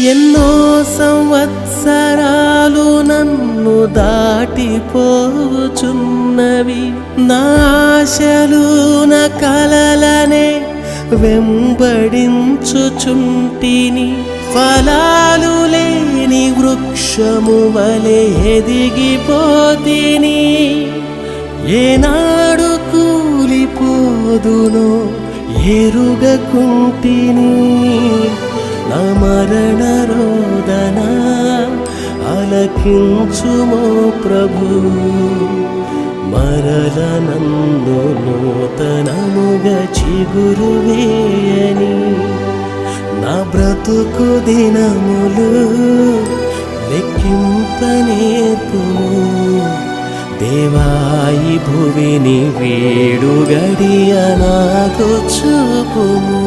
ఎన్నో సంవత్సరాలు నన్ను దాటిపోచున్నవి, నా ఆశలు నా కలలనే వెంబడించుచుంటిని. ఫలాలు లేని వృక్షము వలె ఎదిగిపోతిని, ఏనాడు కూలిపోదునో ఎరుగకుంటిని. నా మరణ రోదన ఆలకించుమో ప్రభు, మరల నందు నూతనముగా చిగురు వేయని. నా బ్రతుకు దినములు లెక్కింపనేర్పుము దేవా, ఈ భువిని వేడు గడియ నాకు చూపుము.